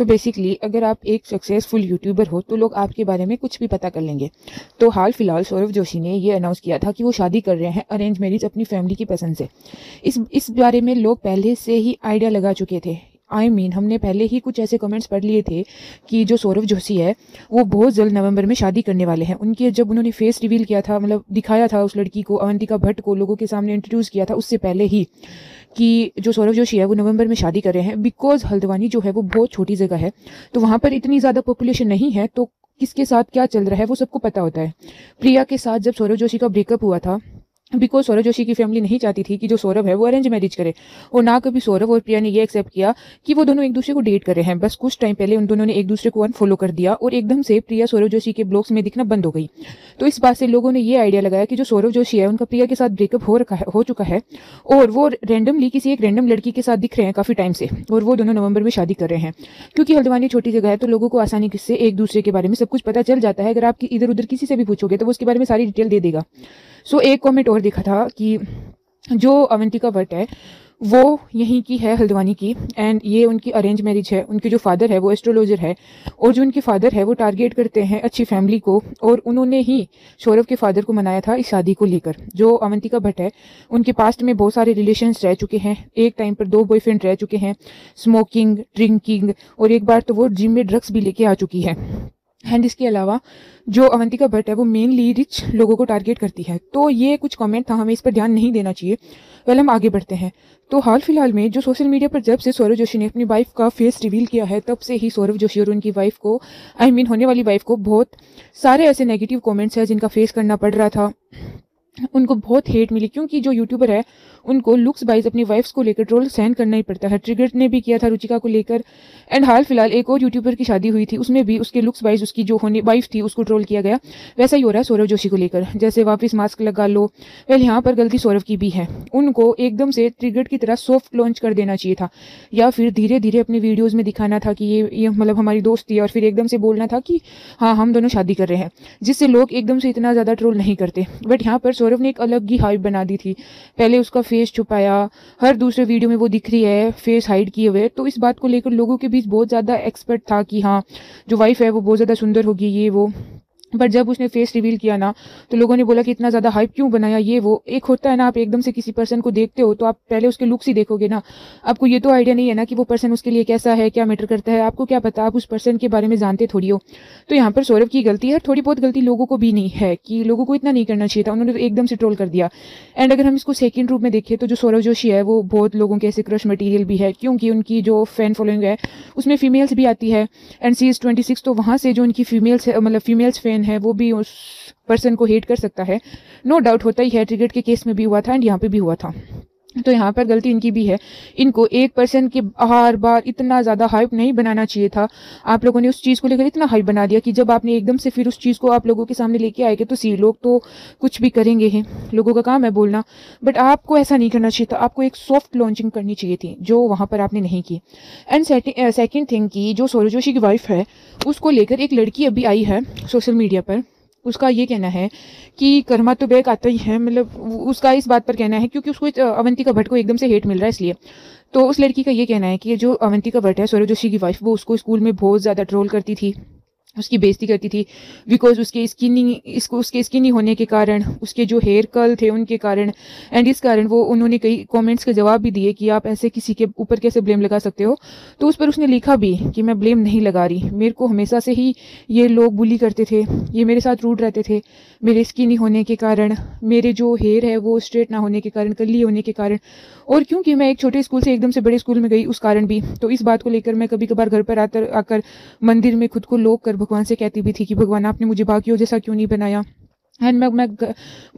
तो बेसिकली अगर आप एक सक्सेसफुल यूट्यूबर हो तो लोग आपके बारे में कुछ भी पता कर लेंगे। तो हाल फिलहाल सौरभ जोशी ने ये अनाउंस किया था कि वो शादी कर रहे हैं अरेंज मैरिज अपनी फैमिली की पसंद से। इस बारे में लोग पहले से ही आइडिया लगा चुके थे। हमने पहले ही कुछ ऐसे कमेंट्स पढ़ लिए थे कि जो सौरभ जोशी है वो बहुत जल्द नवंबर में शादी करने वाले हैं। उनके जब उन्होंने फेस रिवील किया था, मतलब दिखाया था उस लड़की को, अवंतिका भट्ट को लोगों के सामने इंट्रोड्यूस किया था उससे पहले ही, कि जो सौरभ जोशी है वो नवंबर में शादी कर रहे हैं। बिकॉज हल्द्वानी जो है वो बहुत छोटी जगह है, तो वहाँ पर इतनी ज़्यादा पॉपुलेशन नहीं है, तो किसके साथ क्या चल रहा है वो सबको पता होता है। प्रिया के साथ जब सौरभ जोशी का ब्रेकअप हुआ था, बिकॉज सौरभ जोशी की फैमिली नहीं चाहती थी कि जो सौरभ है वो अरेंज मैरिज करे, और ना कभी सौरभ और प्रिया ने ये एक्सेप्ट किया कि वो दोनों एक दूसरे को डेट कर रहे हैं। बस कुछ टाइम पहले उन दोनों ने एक दूसरे को अनफॉलो कर दिया और एकदम से प्रिया सौरभ जोशी के ब्लॉग्स में दिखना बंद हो गई। तो इस बात से लोगों ने ये आइडिया लगाया कि जो सौरभ जोशी है उनका प्रिया के साथ ब्रेकअप हो चुका है और वो रैंडमली किसी एक रैंडम लड़की के साथ दिख रहे हैं काफी टाइम से, और वो दोनों नवंबर में शादी कर रहे हैं। क्योंकि हल्द्वानी छोटी जगह है तो लोगों को आसानी से एक दूसरे के बारे में सब कुछ पता चल जाता है। अगर आप इधर उधर किसी से भी पूछोगे तो वो उसके बारे में सारी डिटेल दे देगा। सो एक कमेंट और देखा था कि जो अवंतिका भट्ट है वो यहीं की है, हल्द्वानी की, एंड ये उनकी अरेंज मैरिज है। उनके जो फादर है वो एस्ट्रोलॉजर है, और जो उनके फादर है वो टारगेट करते हैं अच्छी फैमिली को, और उन्होंने ही सौरभ के फादर को मनाया था इस शादी को लेकर। जो अवंतिका भट्ट है उनके पास्ट में बहुत सारे रिलेशंस रह चुके हैं, एक टाइम पर 2 बॉयफ्रेंड रह चुके हैं, स्मोकिंग, ड्रिंकिंग, और एक बार तो वो जिम में ड्रग्स भी लेके आ चुकी है। एंड इसके अलावा जो अवंतिका भट्ट है वो मेनली रिच लोगों को टारगेट करती है। तो ये कुछ कमेंट था, हमें इस पर ध्यान नहीं देना चाहिए। पहले हम आगे बढ़ते हैं। तो हाल फिलहाल में जो सोशल मीडिया पर जब से सौरभ जोशी ने अपनी वाइफ का फेस रिवील किया है, तब से ही सौरभ जोशी और उनकी वाइफ को, होने वाली वाइफ को बहुत सारे ऐसे नेगेटिव कमेंट्स हैं जिनका फेस करना पड़ रहा था। उनको बहुत हेट मिली, क्योंकि जो यूट्यूबर है उनको लुक्स वाइज अपनी वाइफ्स को लेकर ट्रोल सहन करना ही पड़ता है। ट्रिगर ने भी किया था रुचिका को लेकर, एंड हाल फिलहाल एक और यूट्यूबर की शादी हुई थी, उसमें भी उसके लुक्स वाइज उसकी जो होने वाइफ थी उसको ट्रोल किया गया। वैसा ही हो रहा है सौरभ जोशी को लेकर, जैसे वापस मास्क लगा लो। वेल, यहाँ पर गलती सौरभ की भी है। उनको एकदम से ट्रिगर की तरह सॉफ्ट लॉन्च कर देना चाहिए था, या फिर धीरे धीरे अपने वीडियोज में दिखाना था कि ये मतलब हमारी दोस्ती है, और फिर एकदम से बोलना था कि हाँ हम दोनों शादी कर रहे हैं, जिससे लोग एकदम से इतना ज़्यादा ट्रोल नहीं करते। बट यहाँ पर सौरभ ने एक अलग ही हाइप बना दी थी। पहले उसका फेस छुपाया, हर दूसरे वीडियो में वो दिख रही है फेस हाइड किए हुए। तो इस बात को लेकर लोगों के बीच बहुत ज़्यादा एक्सपर्ट था कि हाँ जो वाइफ है वो बहुत ज़्यादा सुंदर होगी, ये वो। बट जब उसने फेस रिवील किया ना, तो लोगों ने बोला कि इतना ज़्यादा हाइप क्यों बनाया, ये वो। एक होता है ना, आप एकदम से किसी पर्सन को देखते हो तो आप पहले उसके लुक्स ही देखोगे ना, आपको ये तो आइडिया नहीं है ना कि वो पर्सन उसके लिए कैसा है, क्या मैटर करता है, आपको क्या पता, आप उस पर्सन के बारे में जानते थोड़ी हो। तो यहाँ पर सौरभ की गलती है, थोड़ी बहुत गलती लोगों को भी नहीं है, कि लोगों को इतना नहीं करना चाहिए था, उन्होंने तो एकदम से ट्रोल कर दिया। एंड अगर हम इसको सेकेंड रूप में देखें तो जो सौरभ जोशी है वो बहुत लोगों के ऐसे क्रश मटीरियल भी है, क्योंकि उनकी जो फैन फॉलोइंग है उसमें फीमेल्स भी आती है, एंड सी इज 26, तो वहाँ से जो उनकी फीमेल्स है, मतलब फीमेल्स फैन है, वो भी उस पर्सन को हेट कर सकता है। नो डाउट होता ही है, ट्रिगर्ड के केस में भी हुआ था एंड यहाँ पे भी हुआ था। तो यहाँ पर गलती इनकी भी है। इनको एक पर्सन के हर बार इतना ज़्यादा हाइप नहीं बनाना चाहिए था। आप लोगों ने उस चीज़ को लेकर इतना हाइप बना दिया कि जब आपने एकदम से फिर उस चीज़ को आप लोगों के सामने लेके आएंगे तो लोग तो कुछ भी करेंगे ही, लोगों का काम है बोलना। बट आपको ऐसा नहीं करना चाहिए था, आपको एक सॉफ्ट लॉन्चिंग करनी चाहिए थी, जो वहाँ पर आपने नहीं की। एंड सेकेंड थिंग की जो सौरभ जोशी की वाइफ है उसको लेकर एक लड़की अभी आई है सोशल मीडिया पर। उसका ये कहना है कि कर्मा तो बैक आता ही है, मतलब उसका इस बात पर कहना है, क्योंकि उसको अवंतिका भट्ट को एकदम से हेट मिल रहा है इसलिए। तो उस लड़की का ये कहना है कि जो अवंतिका भट्ट है सौरभ जोशी की वाइफ, वो उसको स्कूल में बहुत ज़्यादा ट्रोल करती थी, उसकी बेइज्जती करती थी, बिकॉज उसके स्किनी होने के कारण, उसके जो हेयर कर्ल थे उनके कारण, एंड इस कारण वो उन्होंने कई कमेंट्स के जवाब भी दिए कि आप ऐसे किसी के ऊपर कैसे ब्लेम लगा सकते हो। तो उस पर उसने लिखा भी कि मैं ब्लेम नहीं लगा रही, मेरे को हमेशा से ही ये लोग बुली करते थे, ये मेरे साथ रूड रहते थे, मेरे स्किनी होने के कारण, मेरे जो हेयर है वो स्ट्रेट ना होने के कारण, कर्ली होने के कारण, और क्योंकि मैं एक छोटे स्कूल से एकदम से बड़े स्कूल में गई उस कारण भी। तो इस बात को लेकर मैं कभी कभार घर पर आकर मंदिर में खुद को लोक कर भगवान से कहती भी थी कि भगवान आपने मुझे बाकियों जैसा क्यों नहीं बनाया। एंड मैं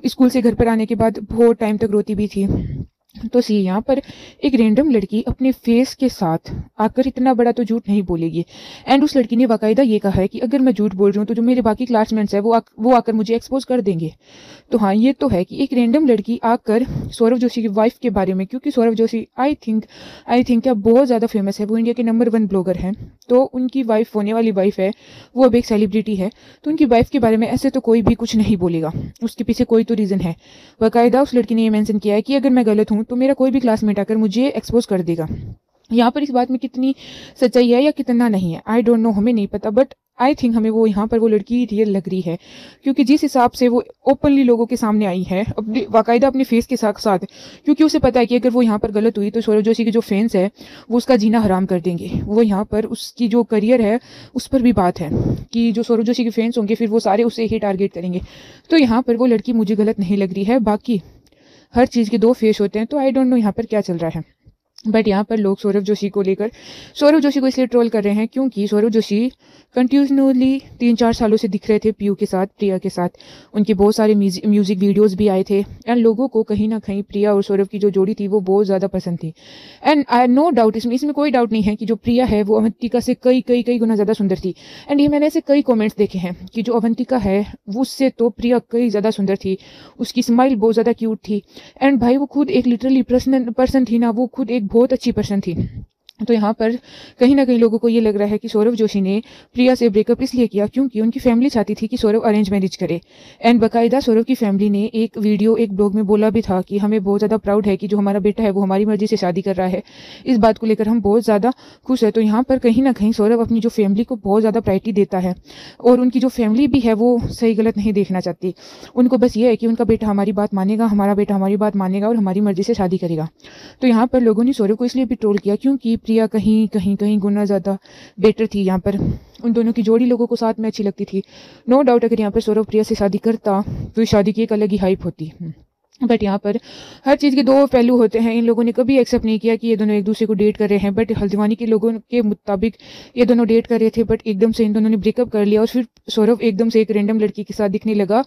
स्कूल से घर पर आने के बाद बहुत टाइम तक रोती भी थी। तो सी यहाँ पर एक रैंडम लड़की अपने फेस के साथ आकर इतना बड़ा तो झूठ नहीं बोलेगी। एंड उस लड़की ने बाकायदा ये कहा है कि अगर मैं झूठ बोल रही हूँ तो जो मेरे बाकी क्लासमेट्स हैं वो आकर मुझे एक्सपोज कर देंगे। तो हाँ, ये तो है कि एक रैंडम लड़की आकर सौरभ जोशी की वाइफ के बारे में, क्योंकि सौरभ जोशी आई थिंक क्या बहुत ज़्यादा फेमस है, वो इंडिया के नंबर 1 ब्लॉगर हैं। तो उनकी वाइफ, होने वाली वाइफ है, वो अब एक सेलिब्रिटी है, तो उनकी वाइफ के बारे में ऐसे तो कोई भी कुछ नहीं बोलेगा, उसके पीछे कोई तो रीज़न है। बाकायदा उस लड़की ने ये मेंशन किया है कि अगर मैं गलत हूँ तो मेरा कोई भी क्लासमेट आकर मुझे एक्सपोज कर देगा। यहाँ पर इस बात में कितनी सच्चाई है या कितना नहीं है, आई डोंट नो, हमें नहीं पता, बट आई थिंक हमें वो यहाँ पर वो लड़की रियल लग रही है, क्योंकि जिस हिसाब से वो ओपनली लोगों के सामने आई है, अपनी बाकायदा अपने फेस के साथ साथ, क्योंकि उसे पता है कि अगर वो यहाँ पर गलत हुई तो सौरव जोशी के जो फैंस है वो उसका जीना हराम कर देंगे। वो यहाँ पर उसकी जो करियर है उस पर भी बात है कि जो सौरव जोशी के फैंस होंगे फिर वो सारे उसे ही टारगेट करेंगे। तो यहाँ पर वो लड़की मुझे गलत नहीं लग रही है। बाकी हर चीज़ के दो फेस होते हैं, तो आई डोंट नो यहाँ पर क्या चल रहा है। बट यहाँ पर लोग सौरव जोशी को लेकर सौरव जोशी को इसलिए ट्रोल कर रहे हैं क्योंकि सौरव जोशी कंटिन्यूसली 3-4 सालों से दिख रहे थे पीयू के साथ, प्रिया के साथ। उनके बहुत सारे म्यूजिक वीडियोस भी आए थे एंड लोगों को कहीं ना कहीं प्रिया और सौरव की जो जोड़ी थी वो बहुत ज़्यादा पसंद थी। एंड आई नो डाउट, इसमें कोई डाउट नहीं है कि जो प्रिया है वो अवंतिका से कई कई कई गुना ज़्यादा सुंदर थी। एंड ये मैंने ऐसे कई कॉमेंट्स देखे हैं कि जो अवंतिका है उससे तो प्रिया कई ज़्यादा सुंदर थी, उसकी स्माइल बहुत ज़्यादा क्यूट थी। एंड भाई वो खुद एक लिटरली पर्सन थी ना, वो खुद एक बहुत अच्छी पर्सन थी। तो यहाँ पर कहीं ना कहीं लोगों को ये लग रहा है कि सौरव जोशी ने प्रिया से ब्रेकअप इसलिए किया क्योंकि उनकी फैमिली चाहती थी कि सौरव अरेंज मैरिज करे। एंड बाकायदा सौरव की फैमिली ने एक ब्लॉग में बोला भी था कि हमें बहुत ज़्यादा प्राउड है कि जो हमारा बेटा है वो हमारी मर्जी से शादी कर रहा है, इस बात को लेकर हम बहुत ज़्यादा खुश है। तो यहाँ पर कहीं ना कहीं सौरव अपनी जो फैमिली को बहुत ज़्यादा प्रायोरिटी देता है और उनकी जो फैमिली भी है वो सही गलत नहीं देखना चाहती। उनको बस ये है कि उनका बेटा हमारी बात मानेगा, हमारा बेटा हमारी बात मानेगा और हमारी मर्जी से शादी करेगा। तो यहाँ पर लोगों ने सौरव को इसलिए भी ट्रोल किया क्योंकि प्रिया कहीं कहीं कहीं गुना ज़्यादा बेटर थी। यहाँ पर उन दोनों की जोड़ी लोगों को साथ में अच्छी लगती थी। नो डाउट अगर यहाँ पर सौरव प्रिया से शादी करता तो शादी की एक अलग ही हाइप होती। बट यहाँ पर हर चीज़ के दो पहलू होते हैं। इन लोगों ने कभी एक्सेप्ट नहीं किया कि ये दोनों एक दूसरे को डेट कर रहे हैं, बट हल्द्वानी के लोगों के मुताबिक ये दोनों डेट कर रहे थे, बट एकदम से इन दोनों ने ब्रेकअप कर लिया और फिर सौरव एकदम से एक रैंडम लड़की के साथ दिखने लगा।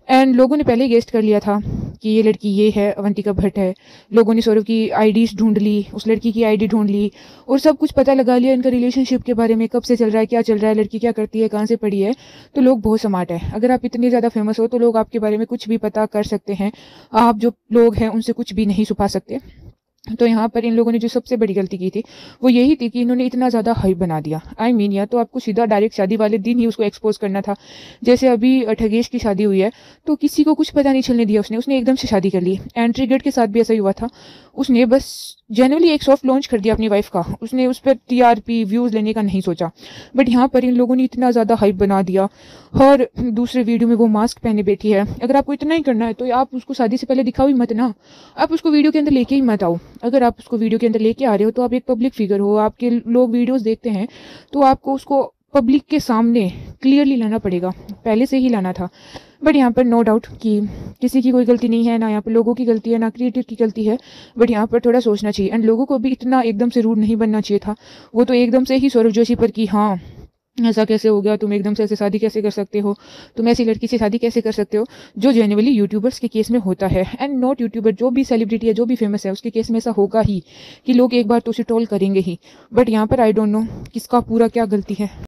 एंड लोगों ने पहले ही गेस्ट कर लिया था कि ये लड़की ये है, अवंतिका भट्ट है। लोगों ने सौरव की आईडीज ढूंढ ली, उस लड़की की आईडी ढूंढ ली और सब कुछ पता लगा लिया इनका रिलेशनशिप के बारे में, कब से चल रहा है, क्या चल रहा है, लड़की क्या करती है, कहाँ से पढ़ी है। तो लोग बहुत स्मार्ट है। अगर आप इतने ज़्यादा फेमस हो तो लोग आपके बारे में कुछ भी पता कर सकते हैं। आप जो लोग हैं उनसे कुछ भी नहीं छुपा सकते। तो यहाँ पर इन लोगों ने जो सबसे बड़ी गलती की थी वो यही थी कि इन्होंने इतना ज़्यादा हाइप बना दिया। आई मीन या तो आपको सीधा डायरेक्ट शादी वाले दिन ही उसको एक्सपोज करना था। जैसे अभी ठगेश की शादी हुई है तो किसी को कुछ पता नहीं चलने दिया, उसने एकदम से शादी कर ली। एंड ट्रिगर्ड के साथ भी ऐसा ही हुआ था। उसने बस जनरली एक सॉफ्ट लॉन्च कर दिया अपनी वाइफ का, उसने उस पर टीआरपी व्यूज़ लेने का नहीं सोचा। बट यहाँ पर इन लोगों ने इतना ज़्यादा हाइप बना दिया। हर दूसरे वीडियो में वो मास्क पहने बैठी है। अगर आपको इतना ही करना है तो आप उसको शादी से पहले दिखाओ ही मत ना, आप उसको वीडियो के अंदर लेके ही मत आओ। अगर आप उसको वीडियो के अंदर लेके आ रहे हो तो आप एक पब्लिक फिगर हो, आपके लोग वीडियोस देखते हैं तो आपको उसको पब्लिक के सामने क्लियरली लाना पड़ेगा, पहले से ही लाना था। बट यहाँ पर नो डाउट कि किसी की कोई गलती नहीं है, ना यहाँ पर लोगों की गलती है, ना क्रिएटर की गलती है। बट यहाँ पर थोड़ा सोचना चाहिए एंड लोगों को भी इतना एकदम से रूड नहीं बनना चाहिए था। वो तो एकदम से ही सौरव जोशी पर कि हाँ ऐसा कैसे हो गया, तुम एकदम से ऐसे शादी कैसे कर सकते हो, तुम ऐसी लड़की से शादी कैसे कर सकते हो, जो जेन्युइनली यूट्यूबर्स के केस में होता है। एंड नॉट यूट्यूबर, जो भी सेलिब्रिटी है, जो भी फेमस है, उसके केस में ऐसा होगा ही कि लोग एक बार तो उसे ट्रोल करेंगे ही। बट यहाँ पर आई डोंट नो किसका पूरा क्या गलती है।